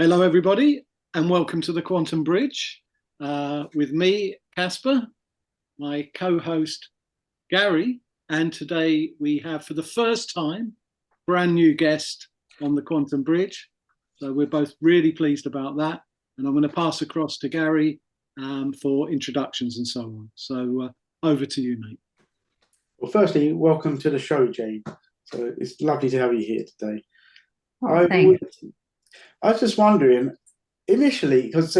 Hello, everybody, and welcome to the Quantum Bridge with me, Casper, my co-host, Gary, and today we have, for the first time, brand new guest on the Quantum Bridge. So we're both really pleased about that, and I'm going to pass across to Gary for introductions and so on. So over to you, mate. Well, firstly, welcome to the show, Jane. So it's lovely to have you here today. Oh, I, thanks. I was just wondering, initially, because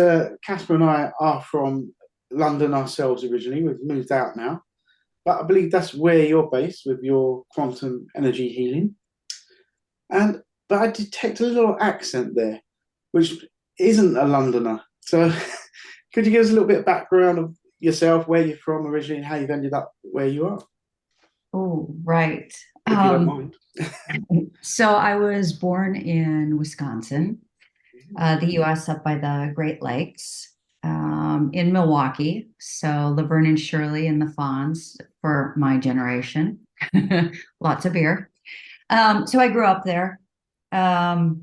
Casper and I are from London ourselves originally, we've moved out now, but I believe that's where you're based with your quantum energy healing. But I detect a little accent there, which isn't a Londoner. So could you give us a little bit of background of yourself, where you're from originally, and how you've ended up where you are, Oh, right. if you don't mind? So I was born in Wisconsin, the US up by the Great Lakes, in Milwaukee. So Laverne and Shirley and the Fonz for my generation. Lots of beer. So I grew up there. I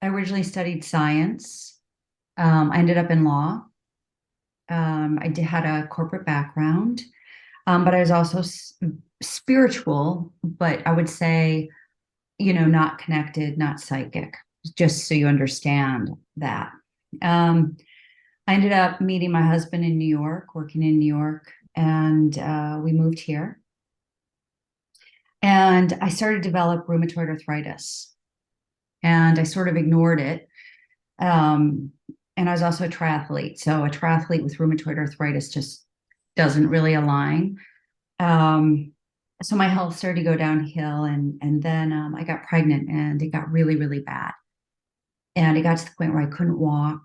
originally studied science. I ended up in law. Had a corporate background, but I was also spiritual, but I would say, not connected, not psychic, just so you understand that. I ended up meeting my husband in New York, working in New York, and we moved here. And I started to develop rheumatoid arthritis, and I sort of ignored it. And I was also a triathlete. So a triathlete with rheumatoid arthritis just doesn't really align. So my health started to go downhill, and then I got pregnant, and it got really, really bad. And it got to the point where I couldn't walk.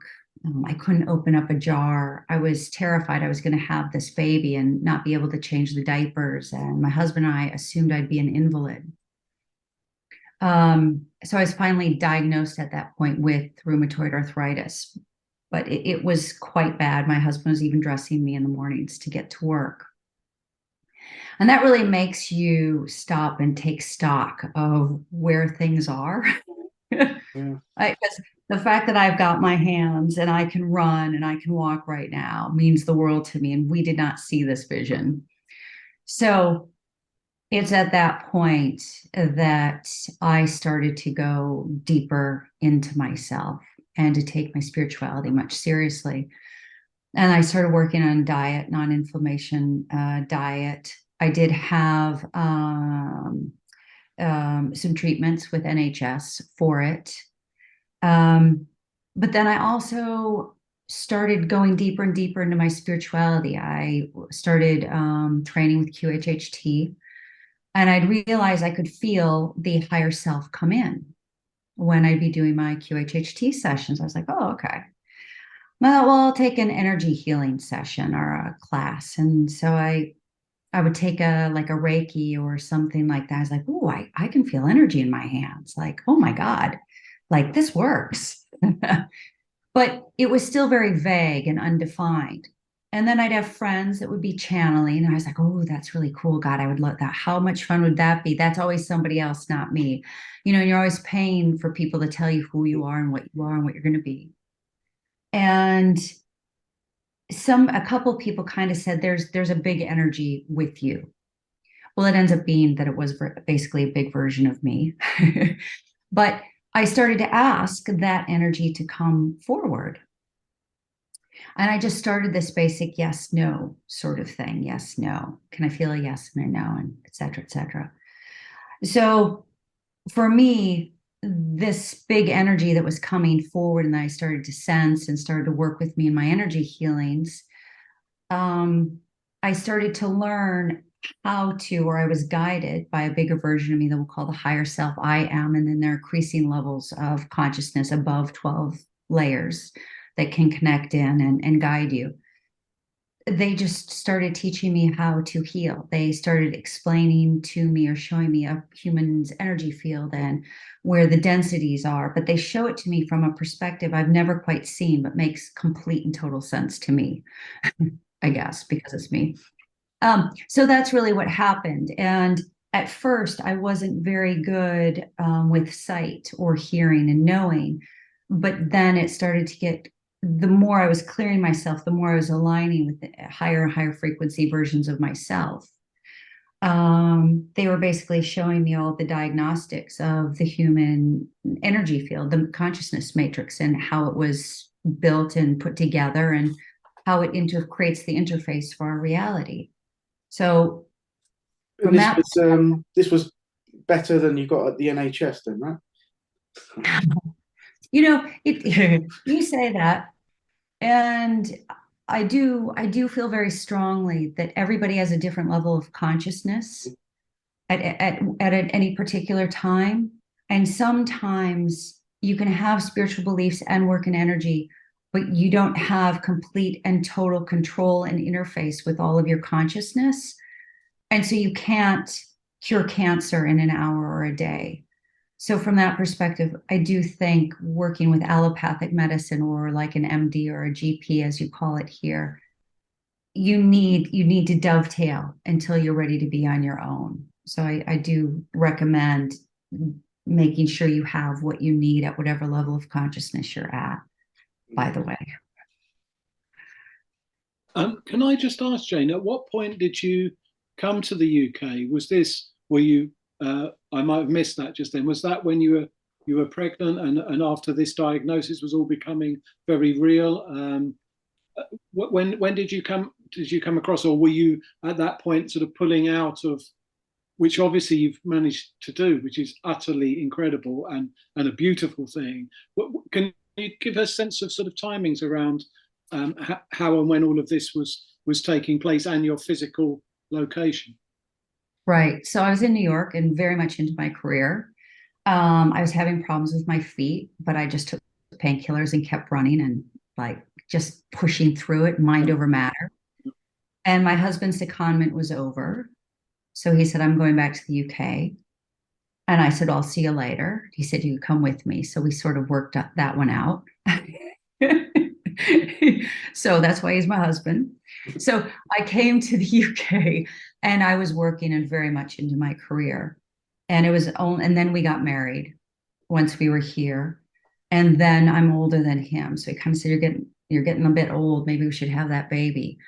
I couldn't open up a jar. I was terrified I was going to have this baby and not be able to change the diapers. And my husband and I assumed I'd be an invalid. So I was finally diagnosed at that point with rheumatoid arthritis, but it was quite bad. My husband was even dressing me in the mornings to get to work. And that really makes you stop and take stock of where things are. Yeah. Because the fact that I've got my hands and I can run and I can walk right now means the world to me. And we did not see this vision. So it's at that point that I started to go deeper into myself and to take my spirituality much seriously. And I started working on diet, non-inflammation diet. I did have some treatments with NHS for it. But then I also started going deeper and deeper into my spirituality. I started training with QHHT, and I'd realized I could feel the higher self come in when I'd be doing my QHHT sessions. I was like, oh, okay. Well, I'll take an energy healing session or a class. And so I would take a Reiki or something like that. I was like, oh, I can feel energy in my hands. Like, oh my God, like this works. But it was still very vague and undefined. And then I'd have friends that would be channeling. And I was like, oh, that's really cool. God, I would love that. How much fun would that be? That's always somebody else, not me. And you're always paying for people to tell you who you are and what you are and what you're going to be. And a couple of people kind of said there's a big energy with you. Well, it ends up being that it was basically a big version of me. But I started to ask that energy to come forward. And I just started this basic yes, no sort of thing. Yes, no. Can I feel a yes and a no, and et cetera, et cetera. So for me, this big energy that was coming forward and I started to sense and started to work with me in my energy healings, I started to learn how to, or I was guided by a bigger version of me that we'll call the higher self I am. And then there are increasing levels of consciousness above 12 layers that can connect in and guide you. They just started teaching me how to heal. They started explaining to me or showing me a human's energy field and where the densities are, but they show it to me from a perspective I've never quite seen, but makes complete and total sense to me, I guess, because it's me. So that's really what happened. And at first, I wasn't very good with sight or hearing and knowing. But then it started to get, the more I was clearing myself, the more I was aligning with the higher and higher frequency versions of myself. They were basically showing me all the diagnostics of the human energy field, the consciousness matrix, and how it was built and put together, and how it creates the interface for our reality. So And this was better than you got at the NHS, then, right? you know, you say that, and I do feel very strongly that everybody has a different level of consciousness at any particular time. And sometimes you can have spiritual beliefs and work in energy, but you don't have complete and total control and interface with all of your consciousness. And so you can't cure cancer in an hour or a day. So from that perspective, I do think working with allopathic medicine, or like an MD or a GP, as you call it here, you need to dovetail until you're ready to be on your own. So I do recommend making sure you have what you need at whatever level of consciousness you're at, by the way. Can I just ask, Jane, at what point did you come to the UK? Were you, I might have missed that just then. Was that when you were pregnant, and after this diagnosis was all becoming very real? When did you come across, or were you at that point sort of pulling out of, which obviously you've managed to do, which is utterly incredible and a beautiful thing. Can you give a sense of sort of timings around how and when all of this was taking place, and your physical location? Right. So I was in New York and very much into my career. I was having problems with my feet, but I just took painkillers and kept running, and like just pushing through it, mind over matter. And my husband's secondment was over. So he said, I'm going back to the UK. And I said, I'll see you later. He said, you come with me. So we sort of worked that one out. So that's why he's my husband. So I came to the UK, and I was working and very much into my career. And then we got married once we were here. And then I'm older than him. So he kind of said, you're getting a bit old. Maybe we should have that baby.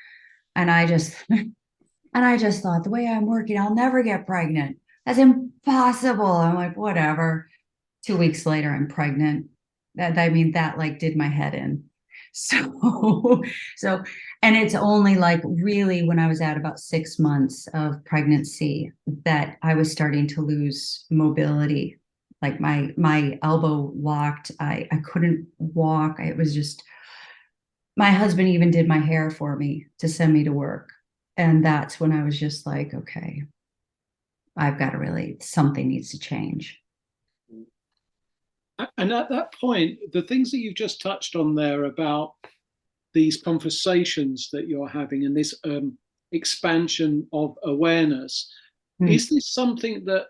And I just thought, the way I'm working, I'll never get pregnant. That's impossible. I'm like, whatever. 2 weeks later, I'm pregnant. That like did my head in. So, and it's only like really when I was at about 6 months of pregnancy that I was starting to lose mobility. Like my elbow locked. I couldn't walk. It was just, my husband even did my hair for me to send me to work. And that's when I was just like, okay, something needs to change. And at that point, the things that you've just touched on there about these conversations that you're having, and this expansion of awareness, is this something that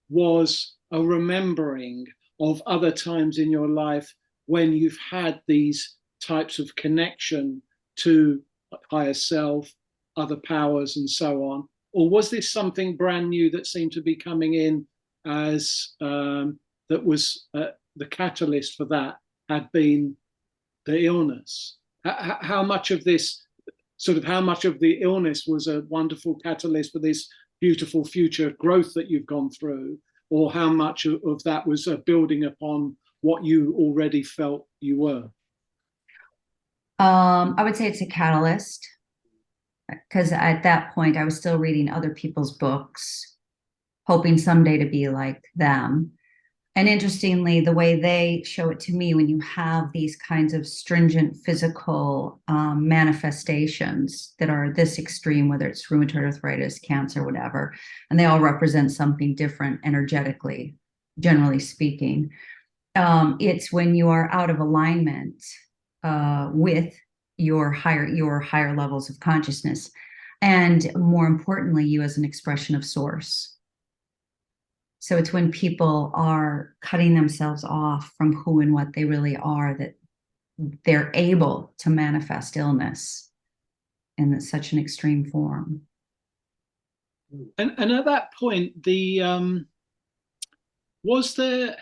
was a remembering of other times in your life when you've had these types of connection to higher self, other powers, and so on? Or was this something brand new that seemed to be coming in as that was the catalyst for that had been the illness? How much of this, how much of the illness was a wonderful catalyst for this beautiful future growth that you've gone through, or how much of that was building upon what you already felt you were? I would say it's a catalyst, because at that point I was still reading other people's books, hoping someday to be like them. And interestingly, the way they show it to me, when you have these kinds of stringent physical manifestations that are this extreme, whether it's rheumatoid arthritis, cancer, whatever, and they all represent something different energetically, generally speaking, it's when you are out of alignment with your higher levels of consciousness, and more importantly, you as an expression of source. So it's when people are cutting themselves off from who and what they really are that they're able to manifest illness in such an extreme form. And at that point, was there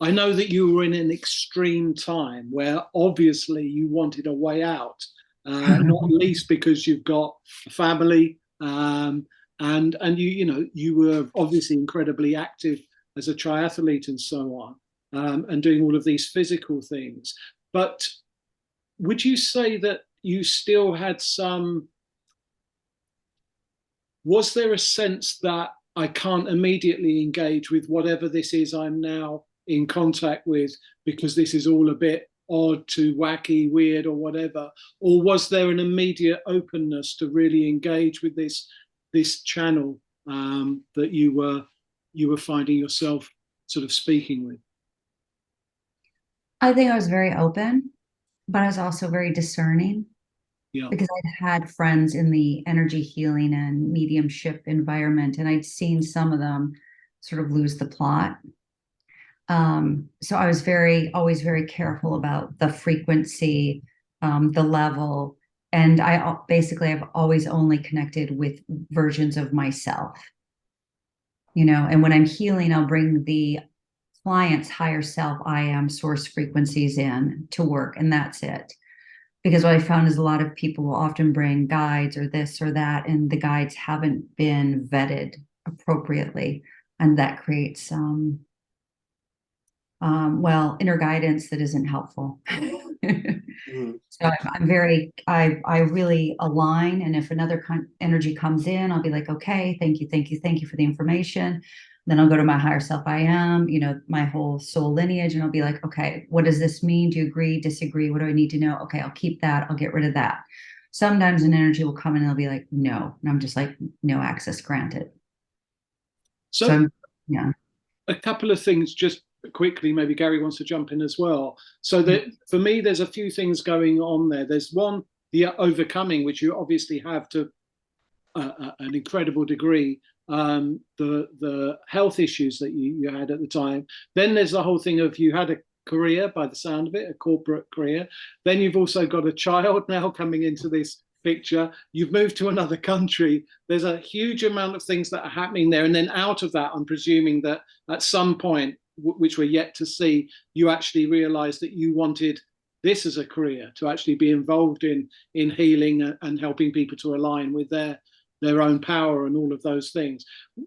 I know that you were in an extreme time where obviously you wanted a way out, not least because you've got a family, and you were obviously incredibly active as a triathlete and so on, and doing all of these physical things. But would you say that you still had some? Was there a sense that I can't immediately engage with whatever this is I'm now in contact with because this is all a bit odd to wacky, weird, or whatever? Or was there an immediate openness to really engage with this channel that you were finding yourself sort of speaking with? I think I was very open, but I was also very discerning Yeah. because I'd had friends in the energy healing and mediumship environment, and I'd seen some of them sort of lose the plot. So I was always very careful about the frequency, the level, and I've always only connected with versions of myself, and when I'm healing, I'll bring the client's higher self, I am source frequencies in to work, and that's it. Because what I found is a lot of people will often bring guides or this or that, and the guides haven't been vetted appropriately, and that creates inner guidance that isn't helpful. So I really align. And if another energy comes in, I'll be like, okay, thank you, thank you, thank you for the information. Then I'll go to my higher self, I am, my whole soul lineage, and I'll be like, okay, what does this mean? Do you agree, disagree? What do I need to know? Okay, I'll keep that. I'll get rid of that. Sometimes an energy will come in and I'll be like, no. And I'm just like, no access granted. So yeah. A couple of things just quickly, maybe Gary wants to jump in as well. So that for me, there's a few things going on there. There's one, the overcoming, which you obviously have to an incredible degree, the health issues that you had at the time. Then there's the whole thing of you had a career, by the sound of it, a corporate career. Then you've also got a child now coming into this picture. You've moved to another country. There's a huge amount of things that are happening there. And then out of that, I'm presuming that at some point, which we're yet to see, you actually realized that you wanted this as a career, to actually be involved in healing and helping people to align with their own power and all of those things.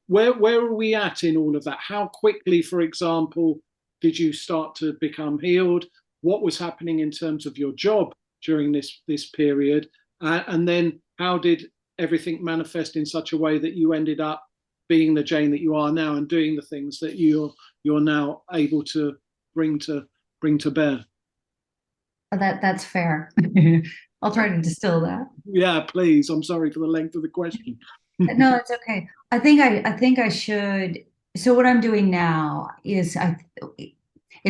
Where are we at in all of that? How quickly, for example, did you start to become healed? What was happening in terms of your job during this period? And then how did everything manifest in such a way that you ended up being the Jane that you are now and doing the things that you're now able to bring to bear? That's fair. I'll try to distill that. Yeah, please. I'm sorry for the length of the question. No, it's okay. I think I should. So what I'm doing now is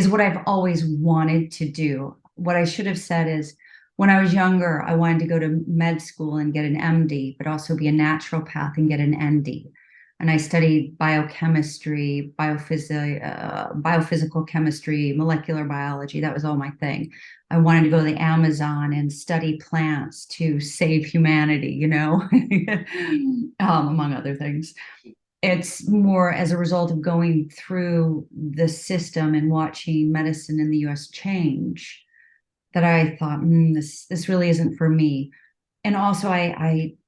what I've always wanted to do. What I should have said is, when I was younger, I wanted to go to med school and get an MD, but also be a naturopath and get an ND. And I studied biochemistry, biophysical chemistry, molecular biology. That was all my thing. I wanted to go to the Amazon and study plants to save humanity, among other things. It's more as a result of going through the system and watching medicine in the US change that I thought, this really isn't for me. And also I'm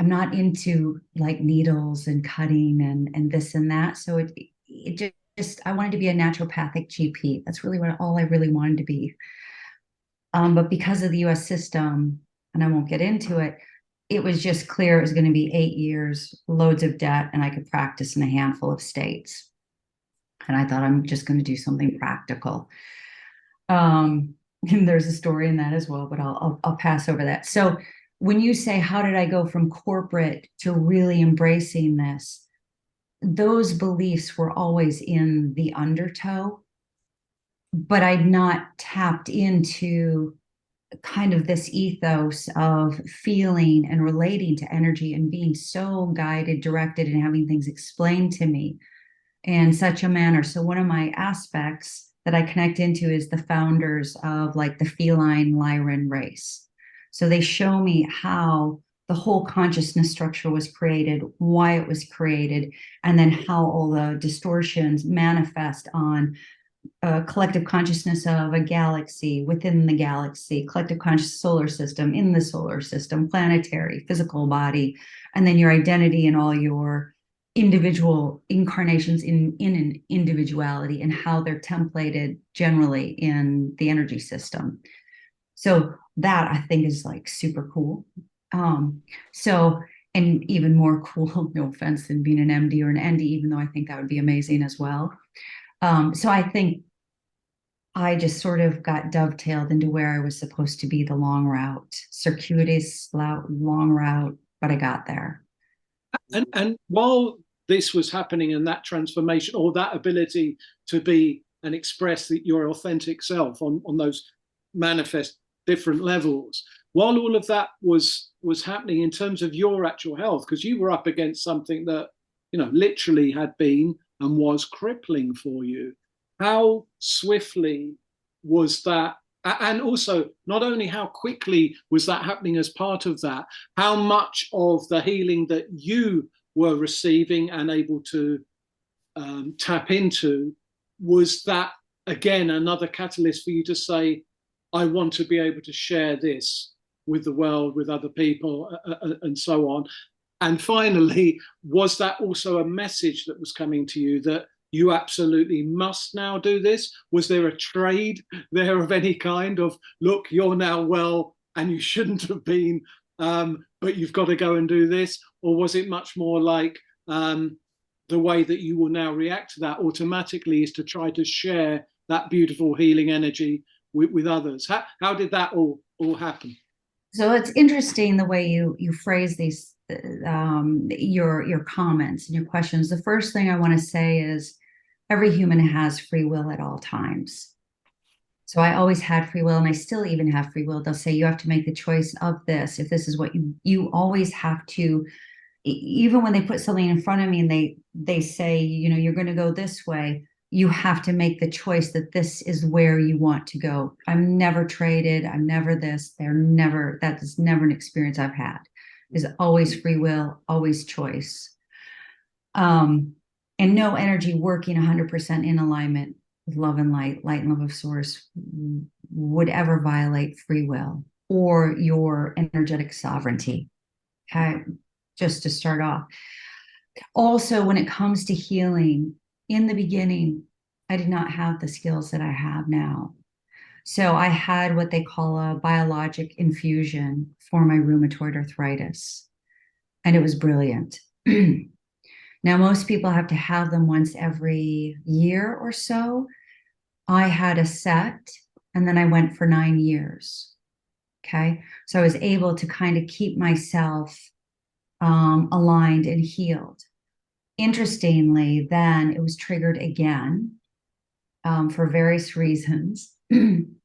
not into like needles and cutting and this and that. So it just I wanted to be a naturopathic GP. That's really all I really wanted to be. But because of the US system, and I won't get into it, it was just clear it was going to be 8 years, loads of debt, and I could practice in a handful of states. And I thought, I'm just going to do something practical. And there's a story in that as well, but I'll pass over that. So when you say, how did I go from corporate to really embracing this? Those beliefs were always in the undertow, but I'd not tapped into kind of this ethos of feeling and relating to energy and being so guided, directed, and having things explained to me in such a manner. So one of my aspects that I connect into is the founders of like the feline Lyran race. So they show me how the whole consciousness structure was created, why it was created, and then how all the distortions manifest on collective consciousness of a galaxy, within the galaxy, collective conscious solar system, in the solar system, planetary, physical body, and then your identity and all your individual incarnations in an individuality and how they're templated generally in the energy system. So that I think is like super cool. So, and even more cool, no offense, than being an MD or an ND, even though I think that would be amazing as well. So I think I just sort of got dovetailed into where I was supposed to be, the long route, circuitous long route, but I got there. And while this was happening and that transformation or that ability to be and express your authentic self on those manifest different levels, while all of that was happening in terms of your actual health, because you were up against something that, you know, literally had been and was crippling for you, how swiftly was that? And also, not only how quickly was that happening as part of that, how much of the healing that you were receiving and able to tap into, was that, again, another catalyst for you to say, I want to be able to share this with the world, with other people, and so on. And finally, was that also a message that was coming to you that you absolutely must now do this? Was there a trade there of any kind of, look, you're now well and you shouldn't have been, but you've got to go and do this? Or was it much more like the way that you will now react to that automatically is to try to share that beautiful healing energy with others? How did that all happen? So it's interesting the way you phrase these, your comments and your questions. The first thing I want to say is every human has free will at all times. So I always had free will, and I still even have free will. They'll say you have to make the choice of this. If this is what you always have to, even when they put something in front of me and they say, you know, you're going to go this way, you have to make the choice that this is where you want to go. I'm never traded. I'm never this. That is never an experience I've had. Is always free will, always choice. And no energy working 100% in alignment with love and light and love of source would ever violate free will or your energetic sovereignty. Okay, just to start off. Also, when it comes to healing, in the beginning, I did not have the skills that I have now. So I had what they call a biologic infusion for my rheumatoid arthritis, and it was brilliant. Now, most people have to have them once every year or so. I had a set, and then I went for 9 years. Okay. So I was able to kind of keep myself aligned and healed. Interestingly, then it was triggered again for various reasons. And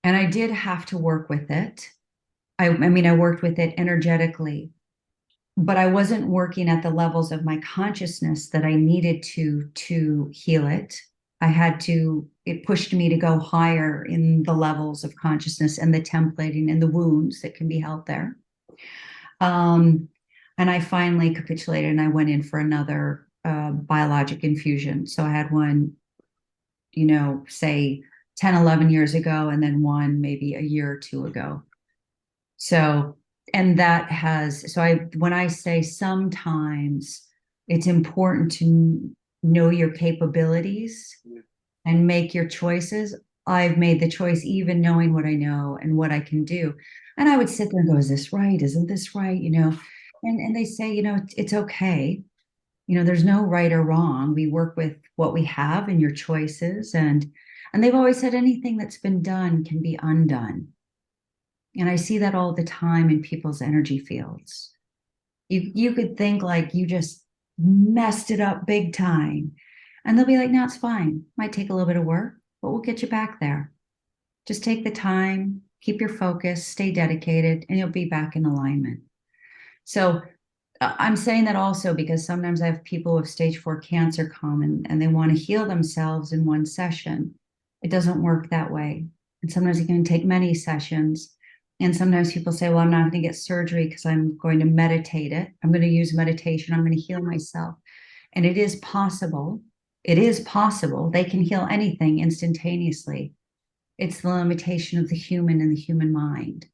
I did have to work with it. I mean, I worked with it energetically, but I wasn't working at the levels of my consciousness that I needed to heal it. It pushed me to go higher in the levels of consciousness and the templating and the wounds that can be held there. And I finally capitulated and I went in for another biologic infusion. So I had one, you know, say 10, 11 years ago, and then one maybe a year or two ago. So, and that has, when I say sometimes it's important to know your capabilities and make your choices, I've made the choice, even knowing what I know and what I can do. And I would sit there and go, is this right? Isn't this right? You know, and they say, you know, it's okay. You know, there's no right or wrong. We work with what we have and your choices. And they've always said anything that's been done can be undone. And I see that all the time in people's energy fields. You could think like you just messed it up big time. And they'll be like, no, it's fine. Might take a little bit of work, but we'll get you back there. Just take the time, keep your focus, stay dedicated, and you'll be back in alignment. So I'm saying that also because sometimes I have people with stage 4 cancer come and they want to heal themselves in one session. It doesn't work that way. And sometimes it can take many sessions. And sometimes people say, well, I'm not going to get surgery because I'm going to meditate it. I'm going to use meditation. I'm going to heal myself. And it is possible. It is possible. They can heal anything instantaneously. It's the limitation of the human and the human mind.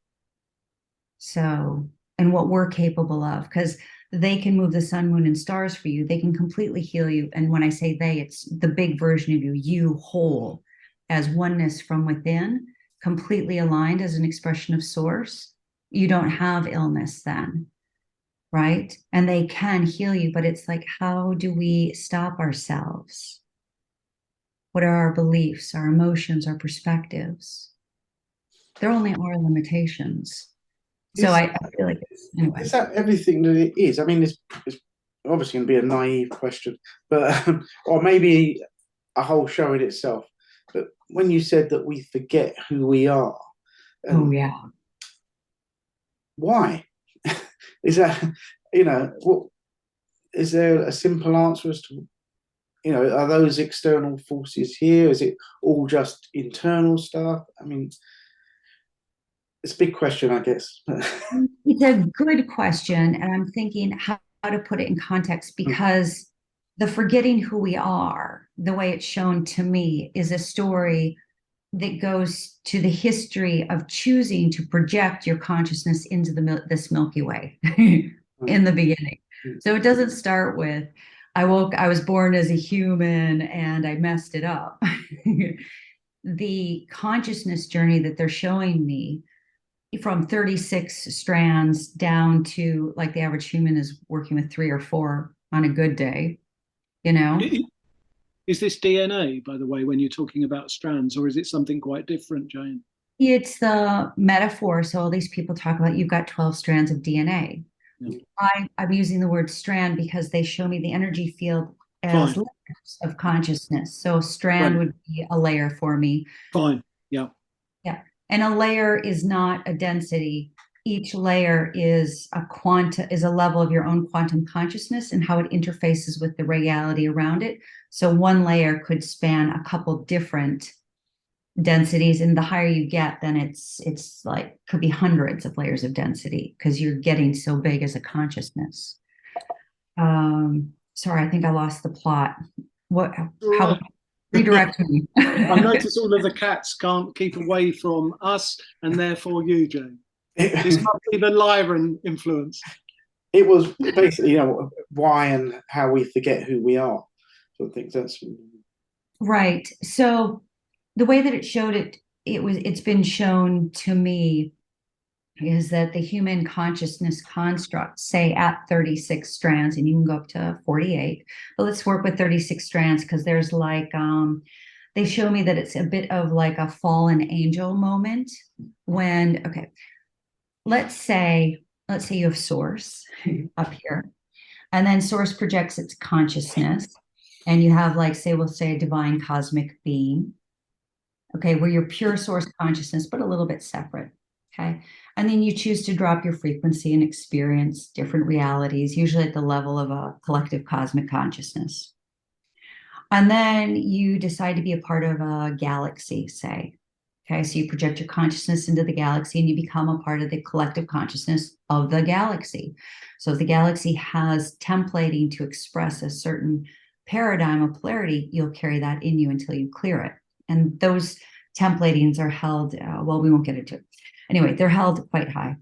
So, and what we're capable of, because they can move the sun, moon, and stars for you. They can completely heal you. And when I say they, it's the big version of you whole, as oneness from within, completely aligned as an expression of source. You don't have illness then, right? And they can heal you, but it's like, how do we stop ourselves? What are our beliefs, our emotions, our perspectives? They're only our limitations. So I feel like, anyway. Is that everything that it is? I mean, it's obviously going to be a naive question, but or maybe a whole show in itself. But when you said that we forget who we are, Oh yeah. why? Is that, what is there a simple answer as to, are those external forces here? Is it all just internal stuff? I mean, it's a big question, I guess. It's a good question. And I'm thinking how to put it in context, because the forgetting who we are, the way it's shown to me, is a story that goes to the history of choosing to project your consciousness into this Milky Way in the beginning. So it doesn't start with, I was born as a human and I messed it up. The consciousness journey that they're showing me, from 36 strands down to, like, the average human is working with 3 or 4 on a good day, Is this DNA, by the way, when you're talking about strands, or is it something quite different, Jane? It's the metaphor. So all these people talk about, you've got 12 strands of DNA. Yeah. I'm using the word strand because they show me the energy field as layers of consciousness. So strand would be a layer for me. Fine. Yeah. Yeah. And a layer is not a density. Each layer is a level of your own quantum consciousness and how it interfaces with the reality around it. So one layer could span a couple different densities, and the higher you get, then it's like, could be hundreds of layers of density because you're getting so big as a consciousness. Sorry, I think I lost the plot. How redirect me? I notice all of the cats can't keep away from us, and therefore you, Jane. This must be the Lyran influence. It was basically, why and how we forget who we are. So I think that's right. So the way that it showed it's been shown to me is that the human consciousness construct, say at 36 strands, and you can go up to 48, but let's work with 36 strands because there's like, they show me that it's a bit of like a fallen angel moment when, okay, let's say you have source up here, and then source projects its consciousness, and you have, like, we'll say a divine cosmic being. Okay, where you're pure source consciousness, but a little bit separate. Okay. And then you choose to drop your frequency and experience different realities, usually at the level of a collective cosmic consciousness. And then you decide to be a part of a galaxy, say. Okay, so you project your consciousness into the galaxy and you become a part of the collective consciousness of the galaxy. So if the galaxy has templating to express a certain paradigm of polarity, you'll carry that in you until you clear it. And those templatings are held, we won't get into it. Anyway, they're held quite high.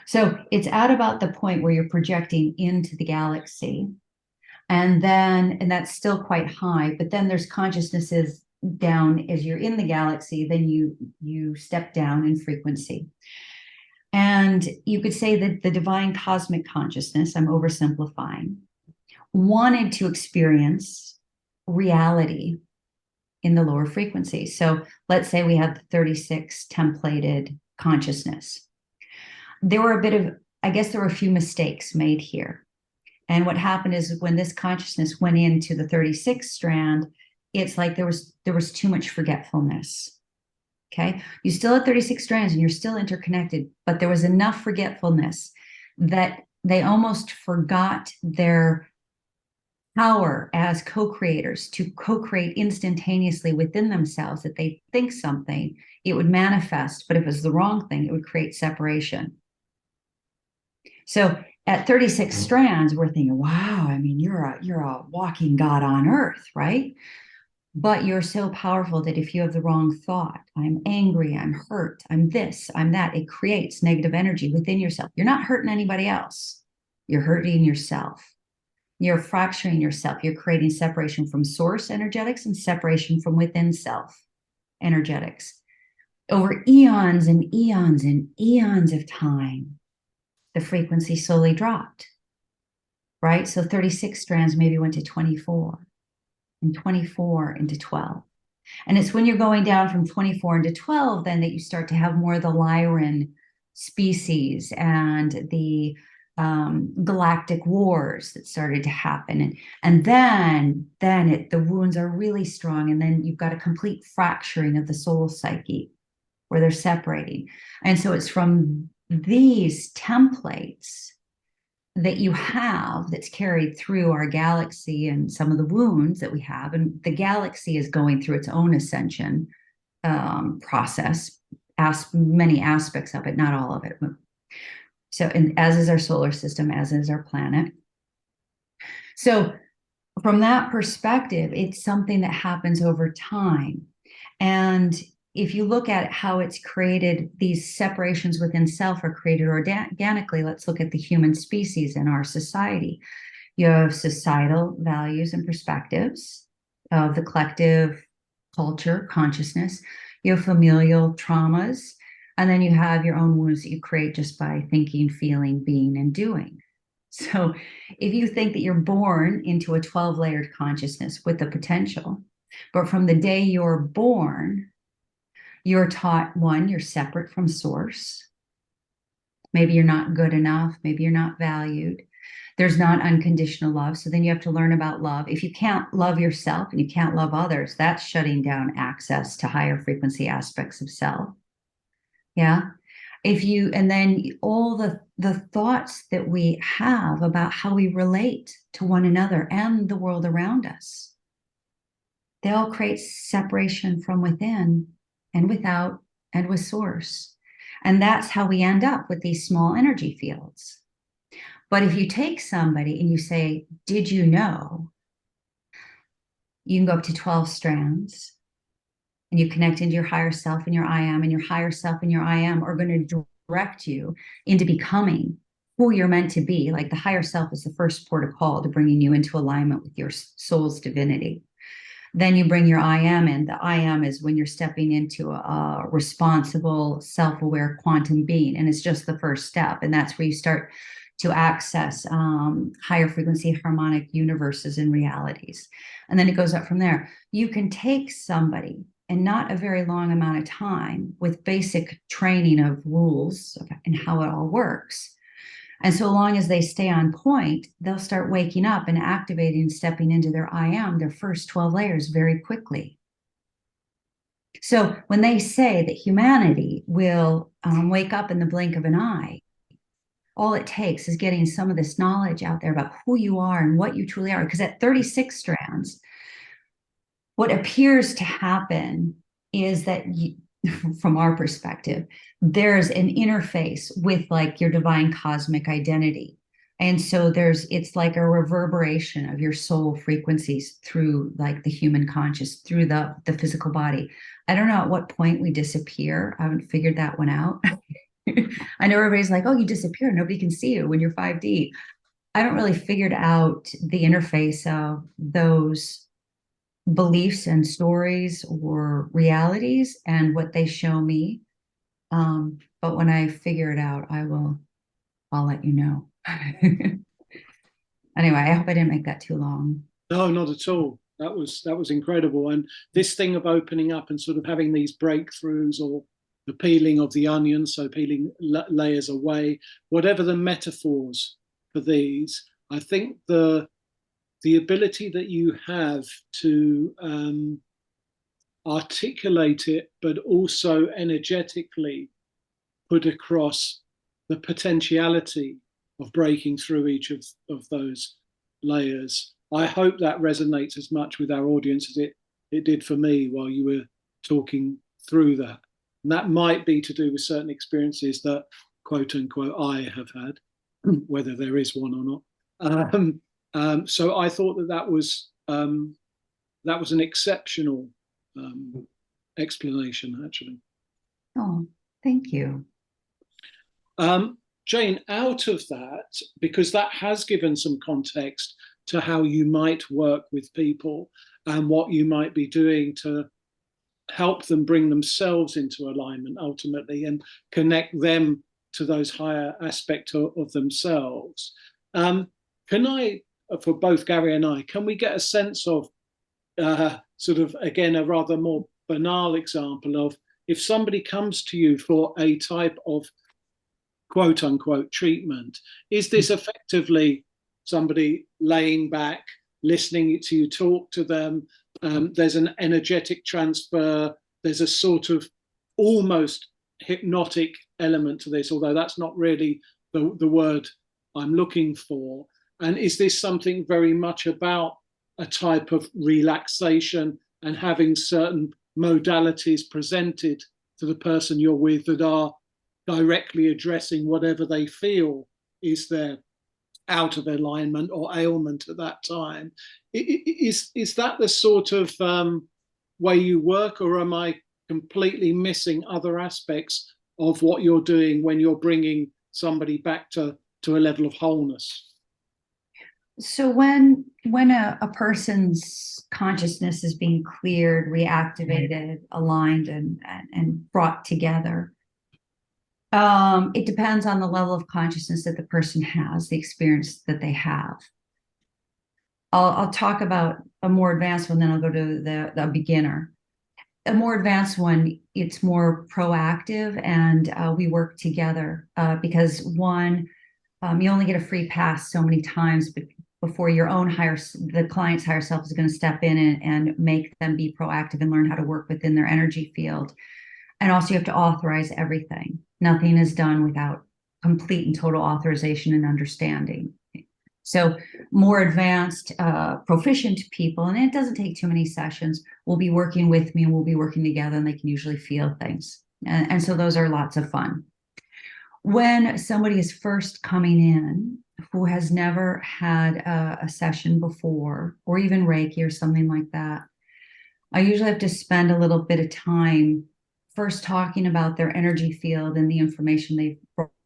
So it's at about the point where you're projecting into the galaxy. And that's still quite high, but then there's consciousnesses down as you're in the galaxy, then you step down in frequency. And you could say that the divine cosmic consciousness, I'm oversimplifying, wanted to experience reality in the lower frequency. So let's say we have the 36 templated consciousness. There were a few mistakes made here. And what happened is when this consciousness went into the 36 strand, it's like there was too much forgetfulness. Okay. You still had 36 strands and you're still interconnected, but there was enough forgetfulness that they almost forgot their power as co-creators to co-create instantaneously within themselves, that they think something, it would manifest, but if it's the wrong thing, it would create separation. So at 36 strands, we're thinking, wow, I mean, you're a walking God on earth, right? But you're so powerful that if you have the wrong thought, I'm angry, I'm hurt, I'm this, I'm that, it creates negative energy within yourself. You're not hurting anybody else. You're hurting yourself. You're fracturing yourself. You're creating separation from source energetics and separation from within self energetics. Over eons and eons and eons of time, the frequency slowly dropped, right? So 36 strands maybe went to 24, and 24 into 12. And it's when you're going down from 24 into 12 then that you start to have more of the Lyran species and the galactic wars that started to happen. And then the wounds are really strong. And then you've got a complete fracturing of the soul psyche where they're separating. And so it's from these templates that you have that's carried through our galaxy and some of the wounds that we have. And the galaxy is going through its own ascension process, many aspects of it, not all of it. So, and as is our solar system, as is our planet. So from that perspective, it's something that happens over time. And if you look at how it's created, these separations within self are created organically. Let's look at the human species in our society. You have societal values and perspectives of the collective culture, consciousness. You have familial traumas. And then you have your own wounds that you create just by thinking, feeling, being, and doing. So if you think that you're born into a 12-layered consciousness with the potential, but from the day you're born, you're taught, one, you're separate from source. Maybe you're not good enough. Maybe you're not valued. There's not unconditional love. So then you have to learn about love. If you can't love yourself and you can't love others, that's shutting down access to higher frequency aspects of self. Yeah. And then all the thoughts that we have about how we relate to one another and the world around us, they all create separation from within and without and with source. And that's how we end up with these small energy fields. But if you take somebody and you say, did you know? You can go up to 12 strands. And you connect into your higher self and your I am, and your higher self and your I am are going to direct you into becoming who you're meant to be. Like the higher self is the first port of call to bringing you into alignment with your soul's divinity. Then you bring your I am in. The I am is when you're stepping into a responsible, self-aware quantum being. And it's just the first step. And that's where you start to access higher frequency harmonic universes and realities. And then it goes up from there. You can take somebody in not a very long amount of time with basic training of rules and how it all works. And so long as they stay on point, they'll start waking up and activating and stepping into their I am, their first 12 layers very quickly. So when they say that humanity will wake up in the blink of an eye, all it takes is getting some of this knowledge out there about who you are and what you truly are. Because at 36 strands, what appears to happen is that from our perspective, there's an interface with like your divine cosmic identity. And so it's like a reverberation of your soul frequencies through like the human conscious, through the physical body. I don't know at what point we disappear. I haven't figured that one out. I know everybody's like, oh, you disappear. Nobody can see you when you're 5D. I haven't really figured out the interface of those beliefs and stories or realities and what they show me. But when I figure it out, I'll let you know. Anyway, I hope I didn't make that too long. No, not at all. That was incredible. And this thing of opening up and sort of having these breakthroughs or the peeling of the onion, so peeling layers away, whatever the metaphors for these, I think the ability that you have to articulate it, but also energetically put across the potentiality of breaking through each of those layers, I hope that resonates as much with our audience as it did for me while you were talking through that. And that might be to do with certain experiences that, quote unquote, I have had, whether there is one or not. So I thought that was an exceptional explanation, actually. Oh, thank you. Jane, out of that, because that has given some context to how you might work with people and what you might be doing to help them bring themselves into alignment ultimately and connect them to those higher aspects of themselves. Can I, for both Gary and I, can we get a sense of sort of, again, a rather more banal example of if somebody comes to you for a type of quote unquote treatment, is this effectively somebody laying back, listening to you talk to them? There's an energetic transfer. There's a sort of almost hypnotic element to this, although that's not really the word I'm looking for. And is this something very much about a type of relaxation and having certain modalities presented to the person you're with that are directly addressing whatever they feel is their out of alignment or ailment at that time? Is that the sort of way you work, or am I completely missing other aspects of what you're doing when you're bringing somebody back to a level of wholeness? So when a person's consciousness is being cleared, reactivated, aligned, and brought together, it depends on the level of consciousness that the person has, the experience that they have. I'll talk about a more advanced one, then I'll go to the beginner. A more advanced one, it's more proactive, and we work together because one, you only get a free pass so many times before the client's higher self is going to step in and make them be proactive and learn how to work within their energy field. And also you have to authorize everything. Nothing is done without complete and total authorization and understanding. So more advanced, proficient people, and it doesn't take too many sessions, will be working with me and we'll be working together, and they can usually feel things. And so those are lots of fun. When somebody is first coming in who has never had a session before, or even Reiki or something like that, I usually have to spend a little bit of time first talking about their energy field and the information they've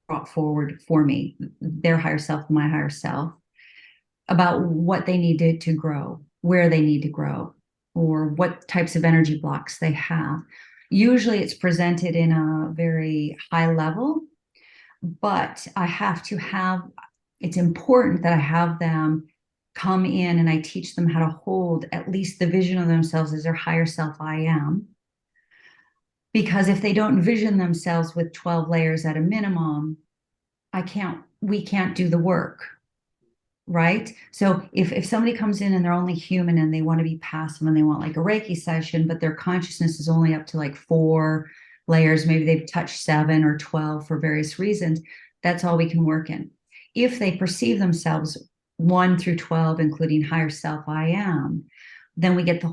brought forward for me, their higher self, my higher self, about what they need to grow, where they need to grow, or what types of energy blocks they have. Usually it's presented in a very high level, but it's important that I have them come in and I teach them how to hold at least the vision of themselves as their higher self I am. Because if they don't envision themselves with 12 layers at a minimum, we can't do the work, right? So if somebody comes in and they're only human and they want to be passive and they want like a Reiki session, but their consciousness is only up to like 4 layers, maybe they've touched 7 or 12 for various reasons, that's all we can work in. If they perceive themselves 1 through 12, including higher self I am, then we get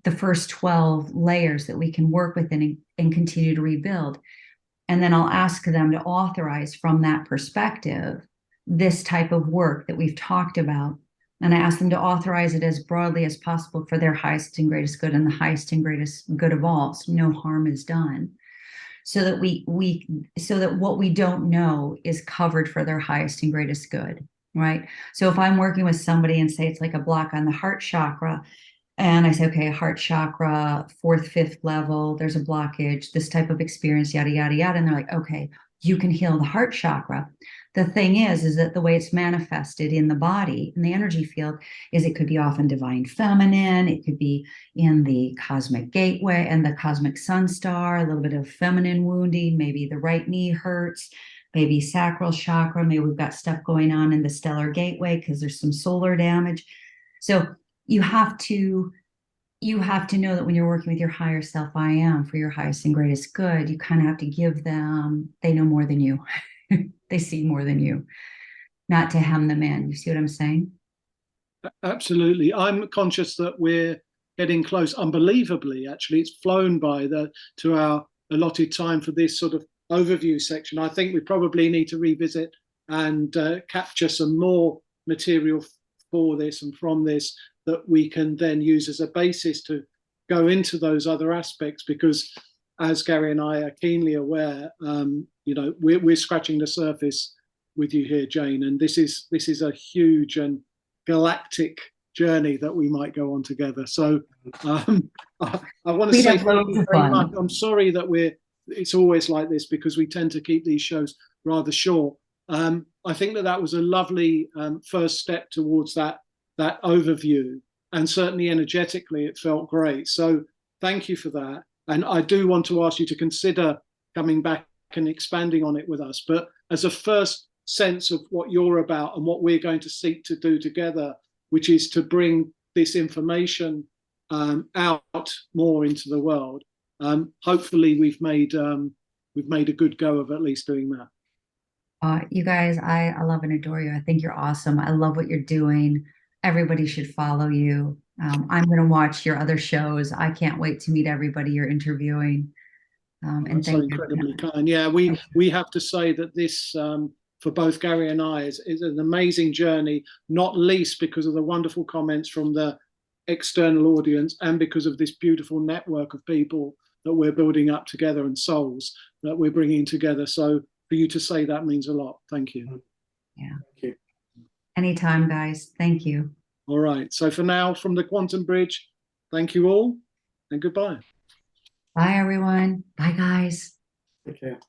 the first 12 layers that we can work within and continue to rebuild. And then I'll ask them to authorize from that perspective this type of work that we've talked about. And I ask them to authorize it as broadly as possible for their highest and greatest good, and the highest and greatest good of all, so no harm is done. So that so that what we don't know is covered for their highest and greatest good, right? So if I'm working with somebody and say it's like a block on the heart chakra, and I say, okay, heart chakra, 4th, 5th level, there's a blockage, this type of experience, yada, yada, yada. And they're like, okay, you can heal the heart chakra. The thing is that the way it's manifested in the body, in the energy field, is it could be often divine feminine, it could be in the cosmic gateway and the cosmic sun star, a little bit of feminine wounding, maybe the right knee hurts, maybe sacral chakra, maybe we've got stuff going on in the stellar gateway because there's some solar damage. So you have to know that when you're working with your higher self I am for your highest and greatest good, you kind of have to give them, they know more than you. They see more than you, not to hem them in. You see what I'm saying? Absolutely. I'm conscious that we're getting close, unbelievably, actually. It's flown by to our allotted time for this sort of overview section. I think we probably need to revisit and capture some more material for this and from this that we can then use as a basis to go into those other aspects, because as Gary and I are keenly aware, we're scratching the surface with you here, Jane, and this is a huge and galactic journey that we might go on together. So I want to say thank you very much. I'm sorry that it's always like this because we tend to keep these shows rather short. I think that was a lovely first step towards that overview, and certainly energetically it felt great. So thank you for that. And I do want to ask you to consider coming back and expanding on it with us. But as a first sense of what you're about and what we're going to seek to do together, which is to bring this information out more into the world. Hopefully, we've made a good go of at least doing that. You guys, I love and adore you. I think you're awesome. I love what you're doing. Everybody should follow you. I'm going to watch your other shows. I can't wait to meet everybody you're interviewing. And that's so incredibly kind. Yeah, we have to say that this, for both Gary and I, is an amazing journey, not least because of the wonderful comments from the external audience and because of this beautiful network of people that we're building up together and souls that we're bringing together. So for you to say that means a lot. Thank you. Yeah. Thank you. Anytime, guys. Thank you. All right. So for now, from the Quantum Bridge, thank you all and goodbye. Bye, everyone. Bye, guys. Take care.